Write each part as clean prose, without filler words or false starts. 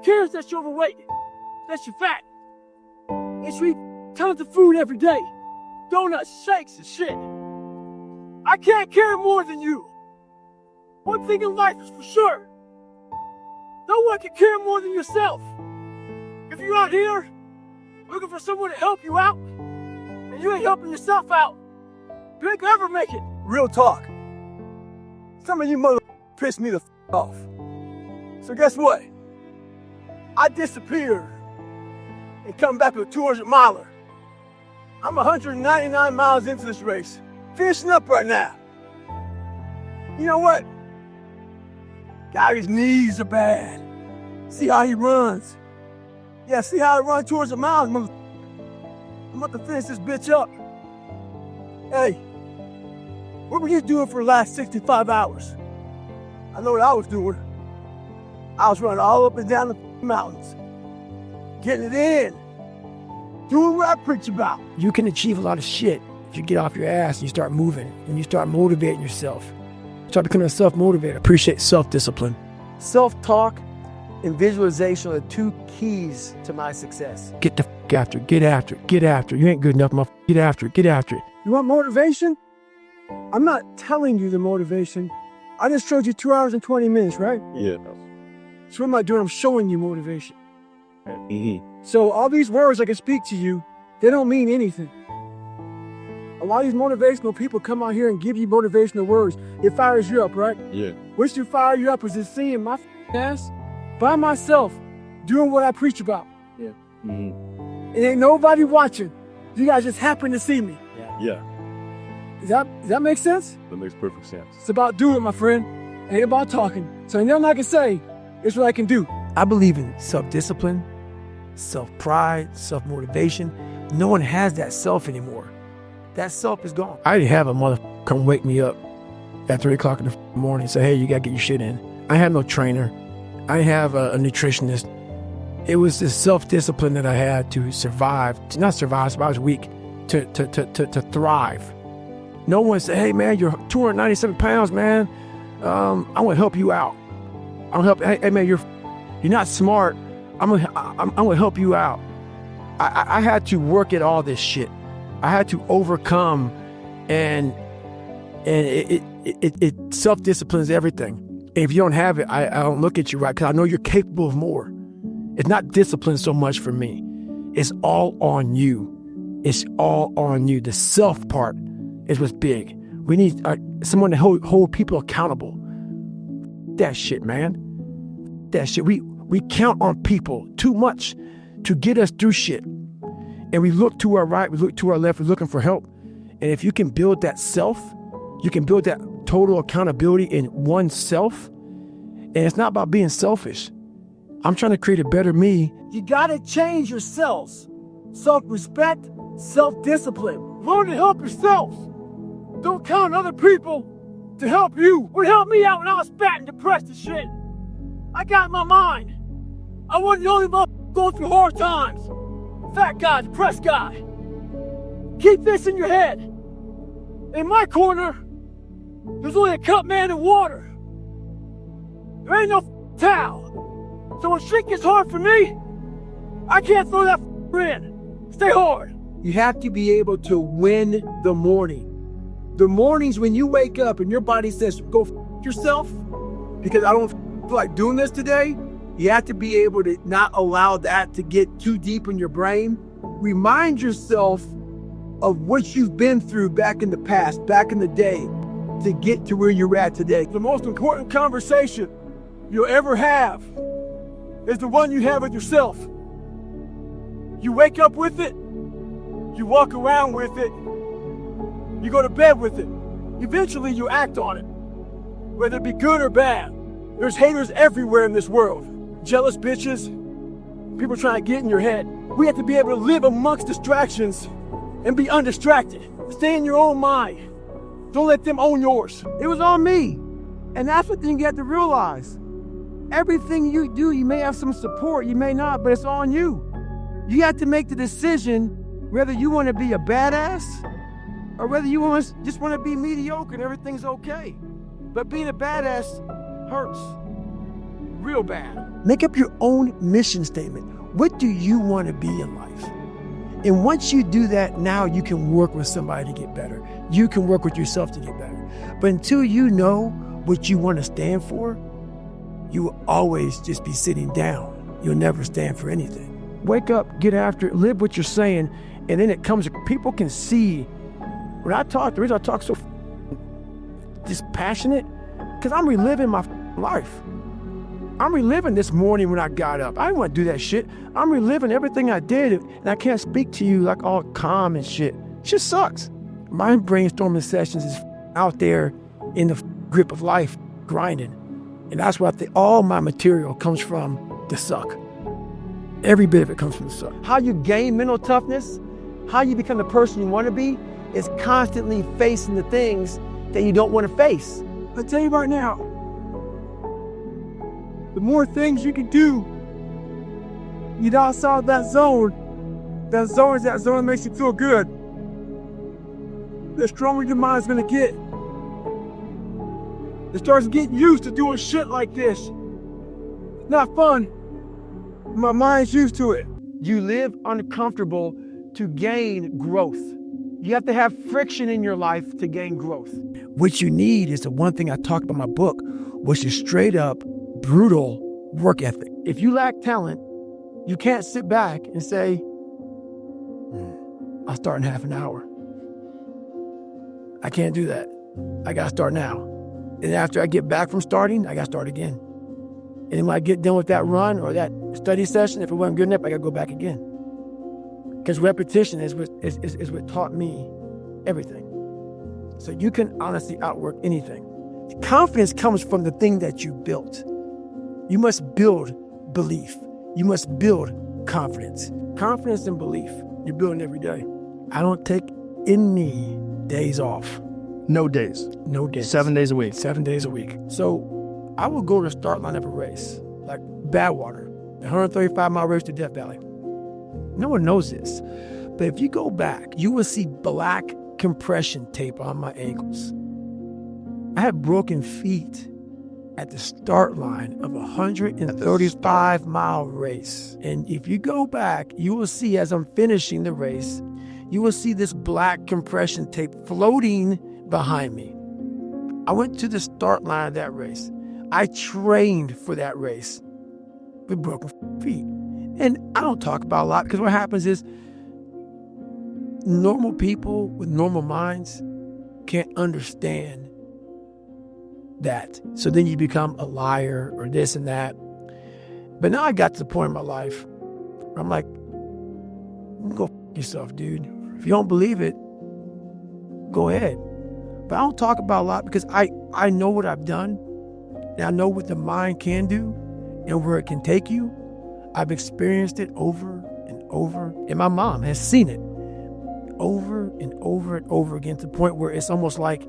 cares that you're overweight, that you're fat, that you eat tons of food every day, donuts, shakes, and shit. I can't care more than you. One thing in life is for sure. No one can care more than yourself. If you're out here looking for someone to help you out, and you ain't helping yourself out, you ain't gonna ever make it. Real talk. Some of you mother piss me the off. So guess what? I disappear and come back with a 200 miler. I'm 199 miles into this race, finishing up right now. You know what? Guy's knees are bad. See how he runs. Yeah, see how I run towards the miles, mother. I'm about to finish this bitch up. Hey, what were you doing for the last 65 hours? I know what I was doing. I was running all up and down the mountains, getting it in, doing what I preach about. You can achieve a lot of shit if you get off your ass and you start moving and you start motivating yourself. Start becoming a self-motivator. Appreciate self-discipline. Self-talk and visualization are the two keys to my success. Get the f after it. Get after it. Get after it. You ain't good enough, motherfucker. Get after it. Get after it. You want motivation? I'm not telling you the motivation. I just showed you 2 hours and 20 minutes, right? Yeah. So what am I doing? I'm showing you motivation. Mm-hmm. So all these words I can speak to you, they don't mean anything. A lot of these motivational people come out here and give you motivational words. It fires you up, right? Yeah. What's to fire you up is just seeing my ass by myself doing what I preach about. Yeah. Mm-hmm. It ain't nobody watching. You guys just happen to see me. Yeah. Does that make sense? That makes perfect sense. It's about doing, my friend. It ain't about talking. So ain't nothing I can say. It's what I can do. I believe in self-discipline, self-pride, self-motivation. No one has that self anymore. That self is gone. I didn't have a motherfucker come wake me up at 3 o'clock in the morning and say, hey, you gotta get your shit in. I had no trainer. I didn't have a nutritionist. It was this self-discipline that I had to survive, to not survive, I was weak, to thrive. No one said, hey man, you're 297 pounds, man. I want to help you out. I'm help. Hey man, you're not smart. I'm gonna help you out. I had to work at all this shit. I had to overcome, and it self-disciplines everything. And if you don't have it, I don't look at you right because I know you're capable of more. It's not discipline so much for me. It's all on you. It's all on you. The self part is what's big. We need someone to hold people accountable. That shit, man. That shit. We count on people too much to get us through shit. And we look to our right, we look to our left, we're looking for help. And if you can build that self, you can build that total accountability in oneself. And it's not about being selfish. I'm trying to create a better me. You gotta change yourselves. Self-respect, self-discipline. Learn to help yourself. Don't count on other people to help you. Would help me out when I was fat and depressed and shit. I got my mind. I wasn't the only motherfucker going through hard times. Fat guy, depressed guy. Keep this in your head. In my corner, there's only a cup man and water. There ain't no towel. So when shit gets hard for me, I can't throw that in. Stay hard. You have to be able to win the morning. The mornings when you wake up and your body says, go yourself, because I don't feel like doing this today, you have to be able to not allow that to get too deep in your brain. Remind yourself of what you've been through back in the past, back in the day, to get to where you're at today. The most important conversation you'll ever have is the one you have with yourself. You wake up with it, you walk around with it, you go to bed with it. Eventually you act on it, whether it be good or bad. There's haters everywhere in this world. Jealous bitches, people trying to get in your head. We have to be able to live amongst distractions and be undistracted. Stay in your own mind. Don't let them own yours. It was on me. And that's the thing you have to realize. Everything you do, you may have some support, you may not, but it's on you. You have to make the decision whether you want to be a badass or whether you just want to be mediocre and everything's okay. But being a badass hurts. real bad. Make up your own mission statement. What do you want to be in life? And once you do that, now you can work with somebody to get better. You can work with yourself to get better. But until you know what you want to stand for, you will always just be sitting down. You'll never stand for anything. Wake up, get after it, live what you're saying, and then it comes, people can see. When I talk, the reason I talk so just passionate, because I'm reliving my life. I'm reliving this morning when I got up. I didn't want to do that shit. I'm reliving everything I did, and I can't speak to you like all calm and shit. Shit sucks. My brainstorming sessions is out there in the grip of life, grinding. And that's why I think all my material comes from the suck. Every bit of it comes from the suck. How you gain mental toughness, how you become the person you want to be, is constantly facing the things that you don't want to face. I tell you right now, the more things you can do, you get outside that zone is that zone that makes you feel good. The stronger your mind's gonna get. It starts getting used to doing shit like this. It's not fun. My mind's used to it. You live uncomfortable to gain growth. You have to have friction in your life to gain growth. What you need is the one thing I talked about in my book, which is straight up, brutal work ethic. If you lack talent, you can't sit back and say, I'll start in half an hour. I can't do that. I gotta start now. And after I get back from starting, I gotta start again. And then when I get done with that run or that study session, if it wasn't good enough, I gotta go back again. Because repetition is what taught me everything. So you can honestly outwork anything. Confidence comes from the thing that you built. You must build belief. You must build confidence. Confidence and belief, you're building every day. I don't take any days off. No days. No days. 7 days a week. 7 days a week. So I will go to the start line of a race, like Badwater, the 135-mile race to Death Valley. No one knows this, but if you go back, you will see black compression tape on my ankles. I had broken feet at the start line of a 135-mile race. And if you go back, you will see as I'm finishing the race, you will see this black compression tape floating behind me. I went to the start line of that race. I trained for that race with broken feet. And I don't talk about a lot because what happens is normal people with normal minds can't understand that. So then you become a liar or this and that. But now I got to the point in my life where I'm like, go f yourself, dude. If you don't believe it, go ahead. But I don't talk about a lot because I know what I've done and I know what the mind can do and where it can take you. I've experienced it over and over, and my mom has seen it over and over and over again to the point where it's almost like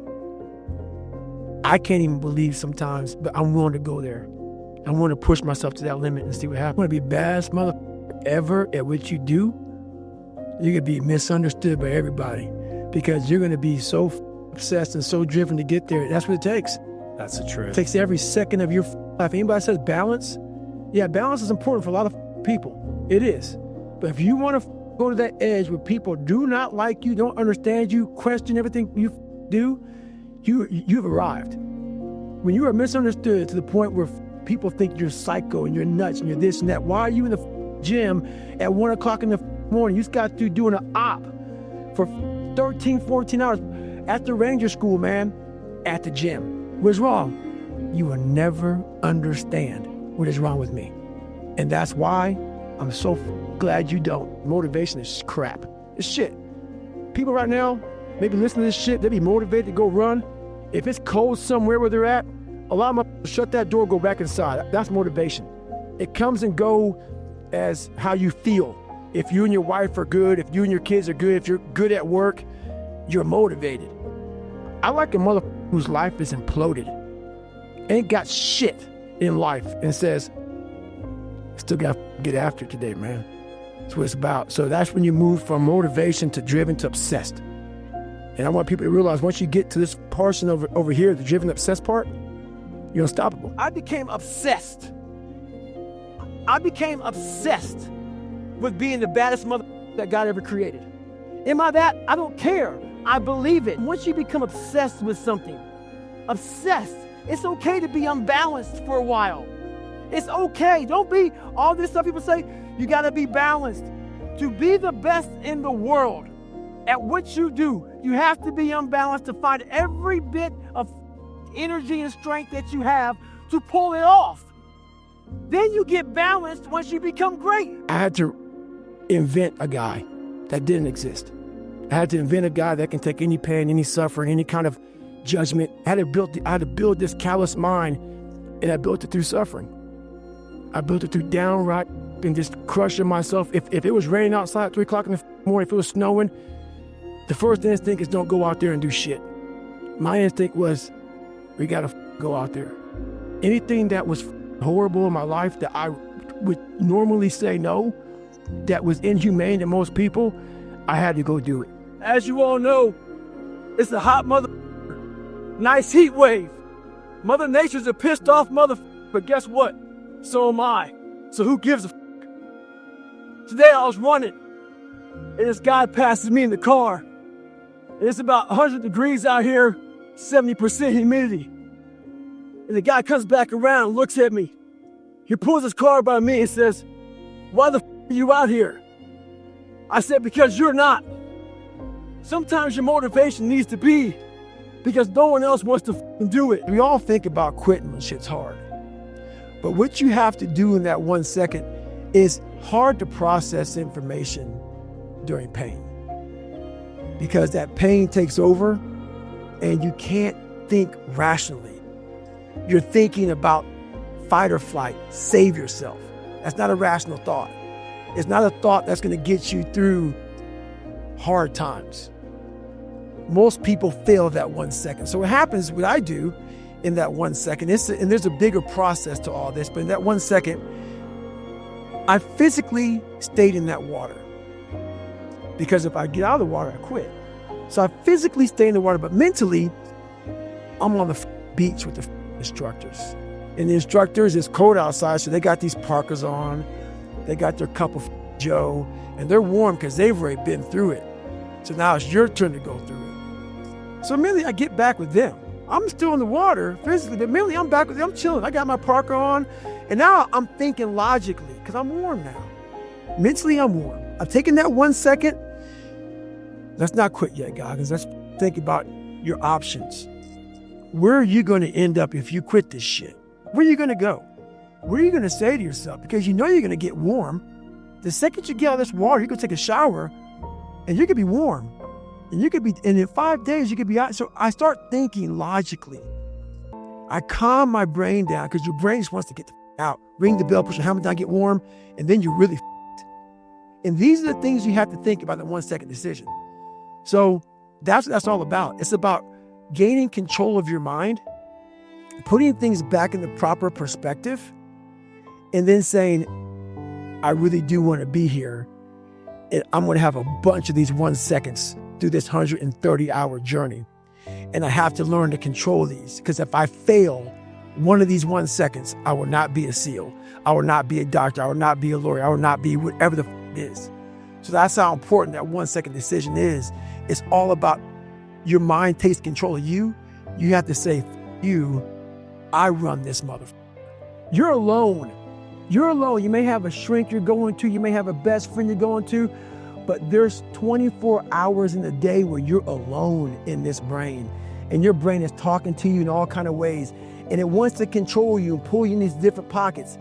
I can't even believe sometimes, but I'm willing to go there. I'm willing to push myself to that limit and see what happens. You want to be the baddest motherfucker ever at what you do, you're going to be misunderstood by everybody because you're going to be so obsessed and so driven to get there. That's what it takes. That's the truth. It takes every second of your life. Anybody says balance? Yeah, balance is important for a lot of people. It is. But if you want to go to that edge where people do not like you, don't understand you, question everything you do, you've arrived. When you are misunderstood to the point where people think you're psycho and you're nuts and you're this and that, why are you in the gym at 1 o'clock in the morning? You just got through doing an op for 13, 14 hours at the Ranger School, man, at the gym. What's wrong? You will never understand what is wrong with me. And that's why I'm so glad you don't. Motivation is crap. It's shit. People right now, maybe listen to this shit, they be motivated to go run. If it's cold somewhere where they're at, a lot of them shut that door, go back inside. That's motivation. It comes and go as how you feel. If you and your wife are good, if you and your kids are good, if you're good at work, you're motivated. I like a motherfucker whose life is imploded, ain't got shit in life, and says, still got to get after it today, man. That's what it's about. So that's when you move from motivation to driven to obsessed. And I want people to realize once you get to this portion over here, the driven obsessed part, you're unstoppable. I became obsessed I became obsessed with being the baddest mother that God ever created. Am I that? I don't care. I believe it. Once you become obsessed with something, obsessed, it's okay to be unbalanced for a while. It's okay. Don't be all this stuff people say, you got to be balanced. To be the best in the world at what you do, you have to be unbalanced to find every bit of energy and strength that you have to pull it off. Then you get balanced once you become great. I had to invent a guy that didn't exist. I had to invent a guy that can take any pain, any suffering, any kind of judgment. I had to build this callous mind, and I built it through suffering. I built it through downright and just crushing myself. If it was raining outside at 3 o'clock in the morning, if it was snowing, the first instinct is don't go out there and do shit. My instinct was, we gotta go out there. Anything that was horrible in my life that I would normally say no, that was inhumane to most people, I had to go do it. As you all know, it's a hot nice heat wave. Mother Nature's a pissed off but guess what? So am I. So who gives a Today I was running, and this guy passes me in the car. And it's about 100 degrees out here, 70% humidity. And the guy comes back around and looks at me. He pulls his car by me and says, "Why the are you out here?" I said, "Because you're not." Sometimes your motivation needs to be because no one else wants to do it. We all think about quitting when shit's hard. But what you have to do in that 1 second is hard to process information during pain. Because that pain takes over and you can't think rationally. You're thinking about fight or flight, save yourself. That's not a rational thought. It's not a thought that's going to get you through hard times. Most people fail that 1 second. So what happens, what I do in that 1 second, and there's a bigger process to all this, but in that 1 second, I physically stayed in that water. Because if I get out of the water, I quit. So I physically stay in the water, but mentally, I'm on the beach with the instructors. And the instructors, it's cold outside, so they got these parkas on. They got their cup of Joe, and they're warm because they've already been through it. So now it's your turn to go through it. So immediately I get back with them. I'm still in the water physically, but immediately I'm back with them. I'm chilling. I got my parka on, and now I'm thinking logically because I'm warm now. Mentally, I'm warm. I've taken that 1 second. Let's not quit yet, Goggins. Let's think about your options. Where are you going to end up if you quit this shit? Where are you going to go? What are you going to say to yourself? Because you know you're going to get warm. The second you get out of this water, you can take a shower and you could be warm. And in 5 days, you could be out. So I start thinking logically. I calm my brain down because your brain just wants to get out. Ring the bell, push your helmet down, get warm, and then you're really And these are the things you have to think about in the 1 second decision. So that's what that's all about. It's about gaining control of your mind, putting things back in the proper perspective, and then saying, I really do want to be here. And I'm going to have a bunch of these 1 seconds through this 130-hour journey. And I have to learn to control these, because if I fail one of these 1 seconds, I will not be a SEAL. I will not be a doctor. I will not be a lawyer. I will not be whatever the it is. So that's how important that 1 second decision is. It's all about your mind takes control of you. You have to say, you, I run this motherfucker. You're alone. You're alone. You may have a shrink you're going to. You may have a best friend you're going to. But there's 24 hours in the day where you're alone in this brain. And your brain is talking to you in all kinds of ways. And it wants to control you and pull you in these different pockets.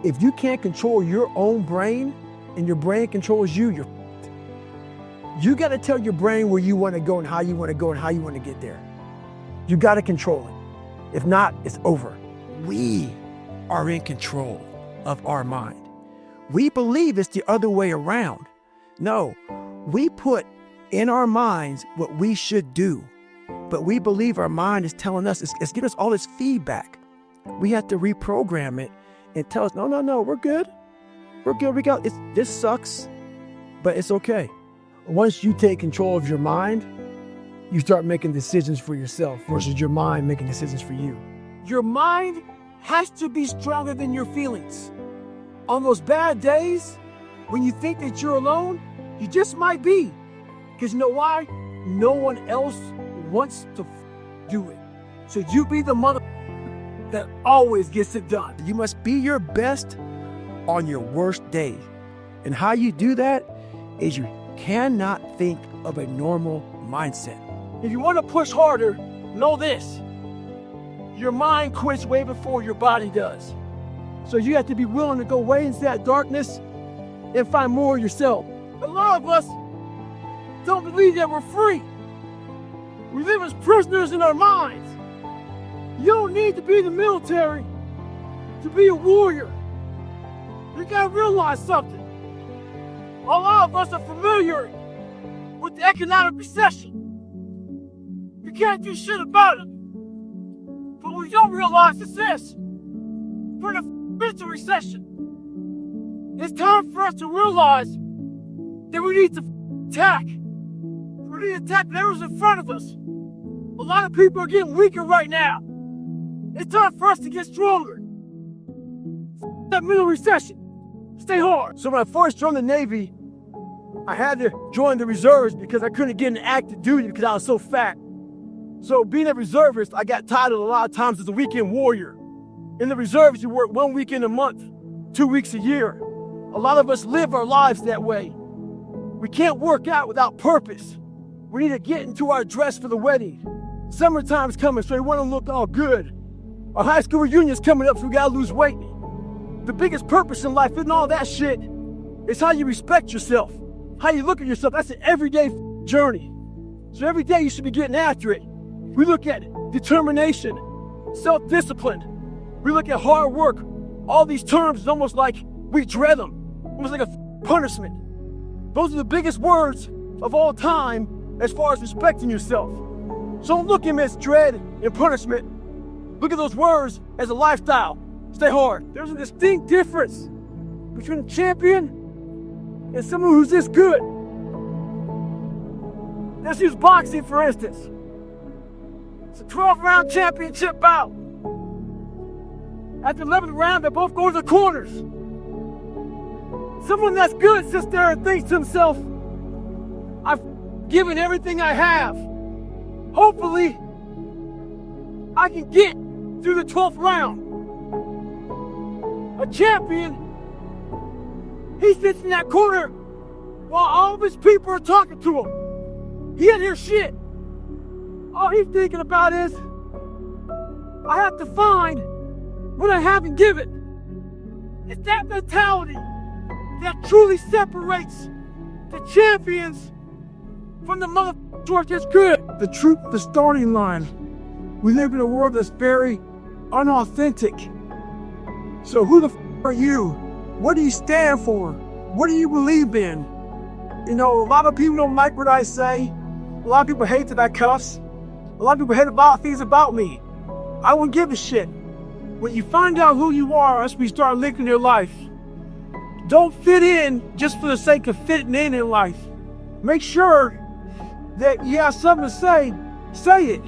If you can't control your own brain and your brain controls you, you're f***ed. You got to tell your brain where you want to go and how you want to go and how you want to get there. You got to control it. If not, it's over. We are in control of our mind. We believe it's the other way around. No, we put in our minds what we should do, but we believe our mind is telling us, it's giving us all this feedback. We have to reprogram it and tell us, no, we're good. We're good, we got, this sucks, but it's okay. Once you take control of your mind, you start making decisions for yourself versus your mind making decisions for you. Your mind has to be stronger than your feelings. On those bad days, when you think that you're alone, you just might be. Because you know why? No one else wants to do it. So you be the mother that always gets it done. You must be your best on your worst day. And how you do that is you cannot think of a normal mindset. If you want to push harder, know this. Your mind quits way before your body does. So you have to be willing to go way into that darkness and find more of yourself. A lot of us don't believe that we're free. We live as prisoners in our minds. You don't need to be in the military to be a warrior. You gotta realize something. A lot of us are familiar with the economic recession. You can't do shit about it. But what you don't realize is this. We're in a recession. It's time for us to realize that we need to attack. We need to attack whatever's in front of us. A lot of people are getting weaker right now. It's time for us to get stronger. That middle recession. Stay hard. So when I first joined the Navy, I had to join the reserves because I couldn't get into active duty because I was so fat. So being a reservist, I got titled a lot of times as a weekend warrior. In the reserves, you work 1 weekend a month, 2 weeks a year. A lot of us live our lives that way. We can't work out without purpose. We need to get into our dress for the wedding. Summertime's coming, so we want to look all good. Our high school reunion's coming up, so we gotta lose weight. The biggest purpose in life isn't all that shit. It's how you respect yourself, how you look at yourself. That's an everyday journey. So every day you should be getting after it. We look at determination, self-discipline. We look at hard work. All these terms is almost like we dread them, almost like a punishment. Those are the biggest words of all time as far as respecting yourself. So don't look at them as dread and punishment. Look at those words as a lifestyle. Stay hard. There's a distinct difference between a champion and someone who's this good. Let's use boxing, for instance. It's a 12-round championship bout. At the 11th round, they both go to the corners. Someone that's good sits there and thinks to himself, I've given everything I have. Hopefully, I can get through the 12th round. A champion, he sits in that corner while all of his people are talking to him. He ain't hear shit. All he's thinking about is, I have to find what I haven't given. It's that mentality that truly separates the champions from the motherfuckers that's good. The truth, the starting line. We live in a world that's very unauthentic. So who the are you? What do you stand for? What do you believe in? You know, a lot of people don't like what I say. A lot of people hate that I cuss. A lot of people hate a lot of things about me. I won't give a shit. When you find out who you are, that's when you start living your life. Don't fit in just for the sake of fitting in life. Make sure that you have something to say it.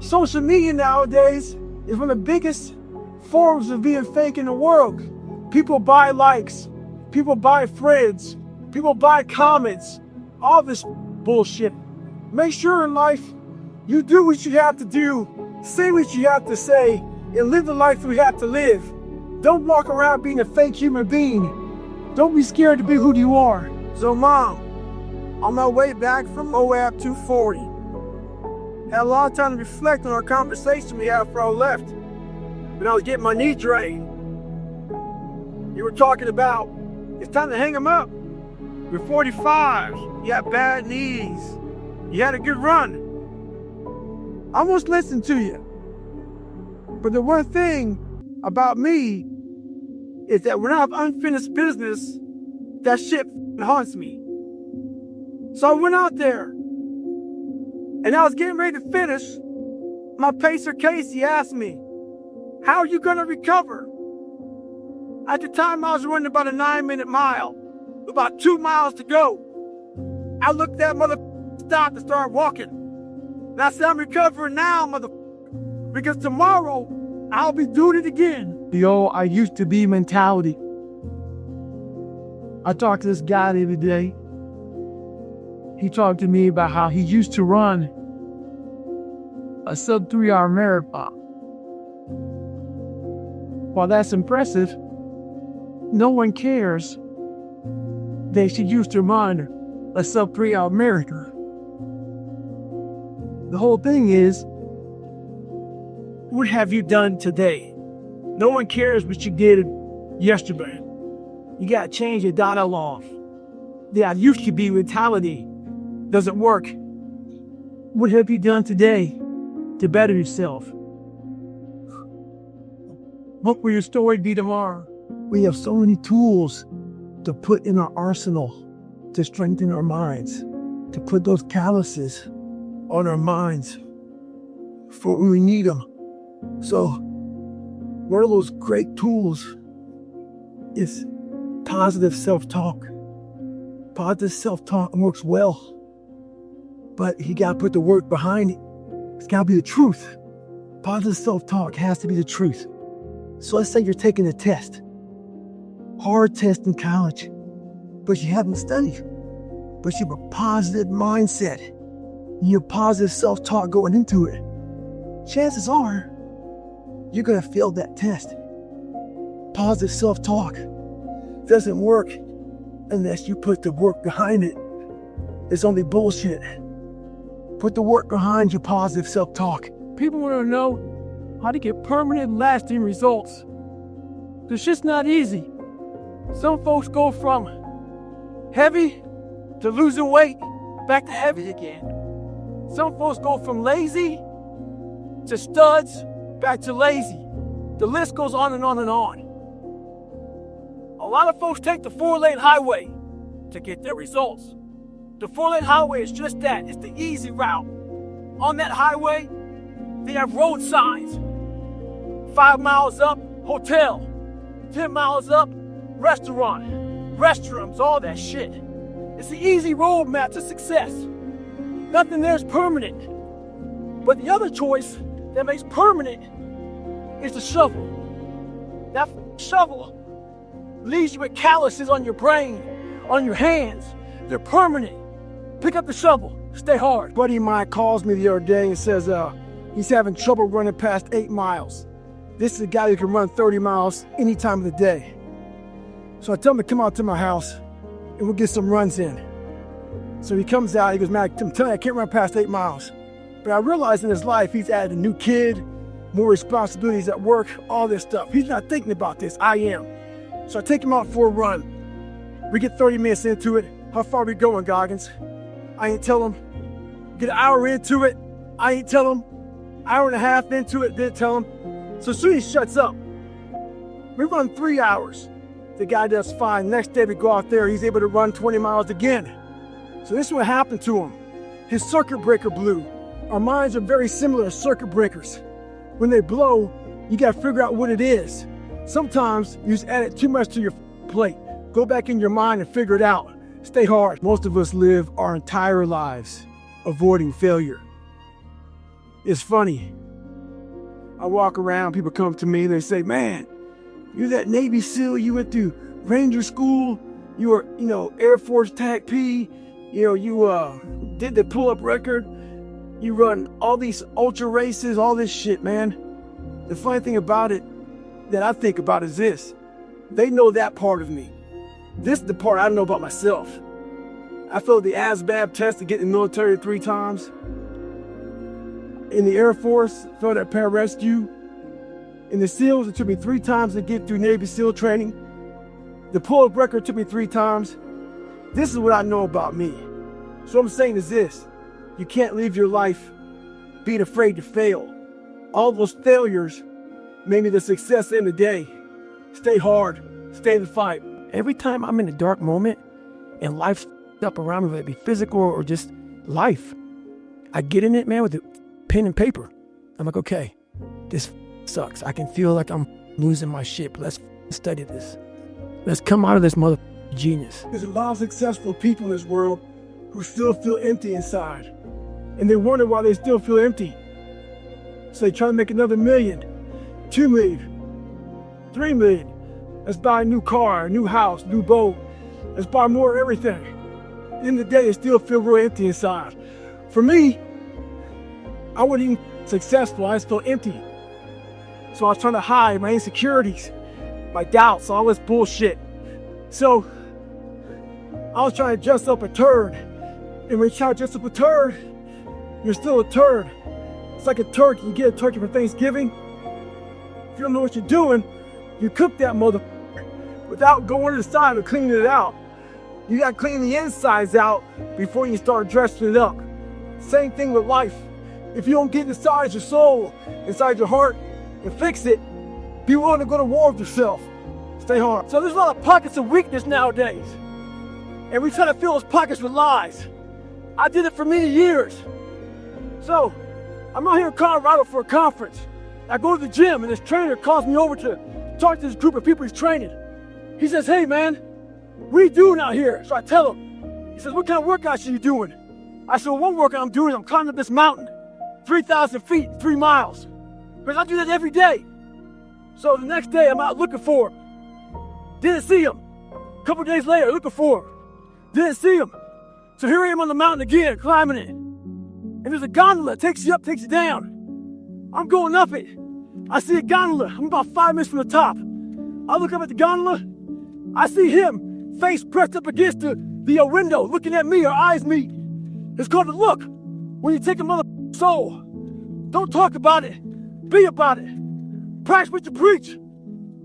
Social media nowadays is one of the biggest forms of being fake in the world. People buy likes, people buy friends, people buy comments, all this bullshit. Make sure in life you do what you have to do, say what you have to say, and live the life you have to live. Don't walk around being a fake human being. Don't be scared to be who you are. So Mom, on my way back from Moab 240, had a lot of time to reflect on our conversation we had before I left. When I was getting my knee drained, you were talking about, it's time to hang them up. You're 45, you have bad knees, you had a good run. I almost listened to you. But the one thing about me is that when I have unfinished business, that shit haunts me. So I went out there, and I was getting ready to finish. My pacer Casey asked me, how are you gonna recover? At the time, I was running about a 9-minute mile, about 2 miles to go. I looked at that stopped and started walking. And I said, I'm recovering now, because tomorrow I'll be doing it again. The old I used to be mentality. I talked to this guy the other day. He talked to me about how he used to run a sub 3-hour marathon. While that's impressive, no one cares that she used to run a sub 3-hour marathon. The whole thing is, what have you done today? No one cares what you did yesterday. You gotta change your dialogue. The used to be mentality doesn't work. What have you done today to better yourself? What will your story be tomorrow? We have so many tools to put in our arsenal to strengthen our minds, to put those calluses on our minds for when we need them. So, one of those great tools is positive self-talk. Positive self-talk works well, but you gotta put the work behind it. It's gotta be the truth. Positive self-talk has to be the truth. So let's say you're taking a test, hard test in college, but you haven't studied, but you have a positive mindset. You have positive self-talk going into it. Chances are, you're gonna fail that test. Positive self-talk doesn't work unless you put the work behind it. It's only bullshit. Put the work behind your positive self-talk. People want to know how to get permanent, lasting results. It's just not easy. Some folks go from heavy to losing weight, back to heavy again. Some folks go from lazy to studs, back to lazy. The list goes on and on and on. A lot of folks take the 4-lane highway to get their results. The 4-lane highway is just that. It's the easy route. On that highway, they have road signs. 5 miles up, hotel. 10 miles up, restaurant. Restrooms, all that shit. It's the easy roadmap to success. Nothing there's permanent. But the other choice that makes permanent is the shovel. That shovel leaves you with calluses on your brain, on your hands. They're permanent. Pick up the shovel. Stay hard. A buddy of mine calls me the other day and says he's having trouble running past 8 miles. This is a guy who can run 30 miles any time of the day. So I tell him to come out to my house and we'll get some runs in. So he comes out, he goes, man, I'm telling you, I can't run past 8 miles. But I realized in his life, he's added a new kid, more responsibilities at work, all this stuff. He's not thinking about this, I am. So I take him out for a run. We get 30 minutes into it. How far are we going, Goggins? I ain't tell him. Get an hour into it. I ain't tell him. Hour and a half into it, didn't tell him. So as soon as he shuts up, we run 3 hours. The guy does fine. Next day we go out there, he's able to run 20 miles again. So this is what happened to him. His circuit breaker blew. Our minds are very similar to circuit breakers. When they blow, you gotta figure out what it is. Sometimes you just add it too much to your plate. Go back in your mind and figure it out. Stay hard. Most of us live our entire lives avoiding failure. It's funny. I walk around, people come to me, they say, man, you're that Navy SEAL, you went through Ranger School, you were, Air Force TAC P, you did the pull-up record, you run all these ultra races, all this shit, man. The funny thing about it that I think about is this. They know that part of me. This is the part I know about myself. I failed the ASVAB test to get in the military 3 times. In the Air Force, failed at pararescue. In the SEALs, it took me 3 times to get through Navy SEAL training. The pull-up record took me 3 times. This is what I know about me. So what I'm saying is this. You can't live your life being afraid to fail. All those failures made me the success in the day. Stay hard. Stay in the fight. Every time I'm in a dark moment and life's up around me, whether it be physical or just life, I get in it, man, with a pen and paper. I'm like, okay, this sucks. I can feel like I'm losing my shit, but let's study this. Let's come out of this mother genius. There's a lot of successful people in this world who still feel empty inside. And they wonder why they still feel empty. So they try to make another $1 million, $2 million, $3 million. Let's buy a new car, a new house, new boat. Let's buy more of everything. At the end of the day, it still feels real empty inside. For me, I wasn't even successful. I just felt empty. So I was trying to hide my insecurities, my doubts, all this bullshit. So I was trying to dress up a turd. And when you try to dress up a turd, you're still a turd. It's like a turkey. You get a turkey for Thanksgiving. If you don't know what you're doing, you cook that motherfucker without going inside and cleaning it out. You gotta clean the insides out before you start dressing it up. Same thing with life. If you don't get inside your soul, inside your heart, and fix it, be willing to go to war with yourself. Stay hard. So there's a lot of pockets of weakness nowadays. And we try to fill those pockets with lies. I did it for many years. So I'm out here in Colorado for a conference. I go to the gym and this trainer calls me over to talk to this group of people he's training. He says, hey man, what are you doing out here? So I tell him. He says, what kind of workouts are you doing? I said, well, one workout I'm doing is I'm climbing up this mountain, 3,000 feet, 3 miles. Because I do that every day. So the next day I'm out looking for him. Didn't see him. A couple days later, looking for him. Didn't see him. So here I am on the mountain again, climbing it. And there's a gondola that takes you up, takes you down. I'm going up it. I see a gondola. I'm about 5 minutes from the top. I look up at the gondola. I see him, face pressed up against the window, looking at me. Our eyes meet. It's called a look. When you take a motherfucking soul, don't talk about it. Be about it. Practice what you preach.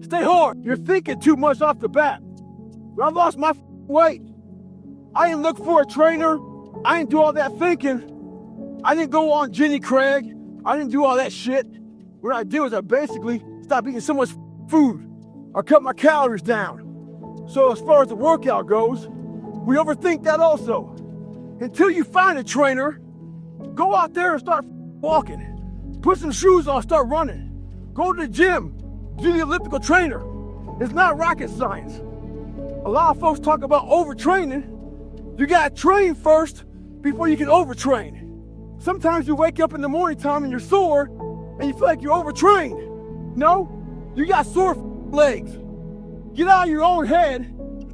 Stay hard. You're thinking too much off the bat. When I lost my weight, I didn't look for a trainer. I didn't do all that thinking. I didn't go on Jenny Craig. I didn't do all that shit. What I did was I basically stopped eating so much food. I cut my calories down. So as far as the workout goes, we overthink that also. Until you find a trainer, go out there and start walking. Put some shoes on, start running. Go to the gym, do the elliptical trainer. It's not rocket science. A lot of folks talk about overtraining. You gotta train first before you can overtrain. Sometimes you wake up in the morning time and you're sore and you feel like you're overtrained. No, you got sore legs. Get out of your own head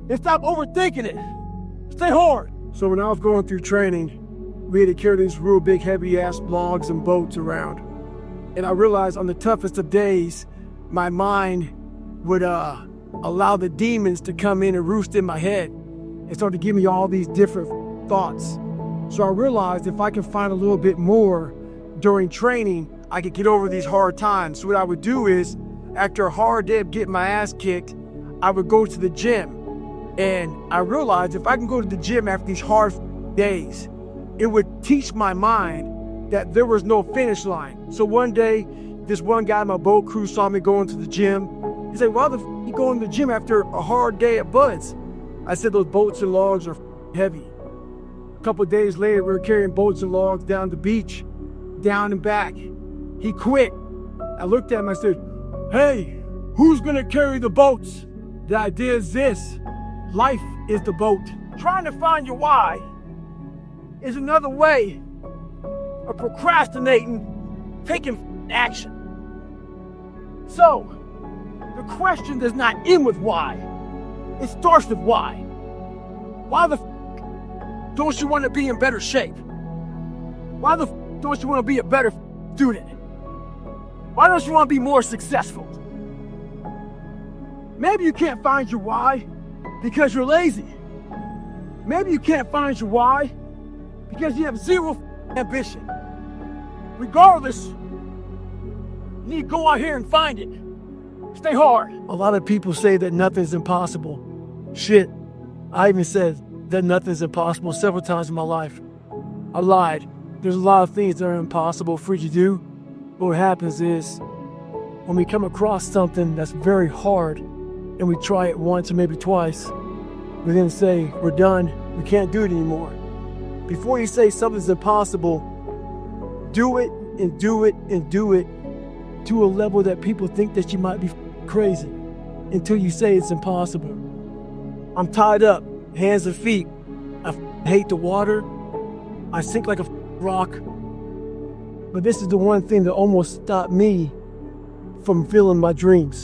and stop overthinking it. Stay hard. So when I was going through training, we had to carry these real big heavy ass logs and boats around. And I realized on the toughest of days, my mind would allow the demons to come in and roost in my head and start to give me all these different thoughts. So I realized if I can find a little bit more during training, I could get over these hard times. So what I would do is, after a hard day of getting my ass kicked, I would go to the gym. And I realized if I can go to the gym after these hard days, it would teach my mind that there was no finish line. So one day, this one guy in my boat crew saw me going to the gym. He said, why the f you going to the gym after a hard day at Bud's? I said, those boats and logs are heavy. A couple of days later, we were carrying boats and logs down the beach, down and back. He quit. I looked at him, I said, hey, who's gonna carry the boats? The idea is this: life is the boat. Trying to find your why is another way of procrastinating, taking action. So, the question does not end with why. It starts with why. Why the don't you want to be in better shape? Why the don't you want to be a better student? Why don't you want to be more successful? Maybe you can't find your why because you're lazy. Maybe you can't find your why because you have zero ambition. Regardless, you need to go out here and find it. Stay hard. A lot of people say that nothing's impossible. Shit, I even said that nothing's impossible several times in my life. I lied. There's a lot of things that are impossible for you to do. But what happens is, when we come across something that's very hard, and we try it once or maybe twice, we then say, we're done, we can't do it anymore. Before you say something's impossible, do it and do it and do it to a level that people think that you might be crazy until you say it's impossible. I'm tied up, hands and feet. I hate the water. I sink like a rock. But this is the one thing that almost stopped me from fulfilling my dreams.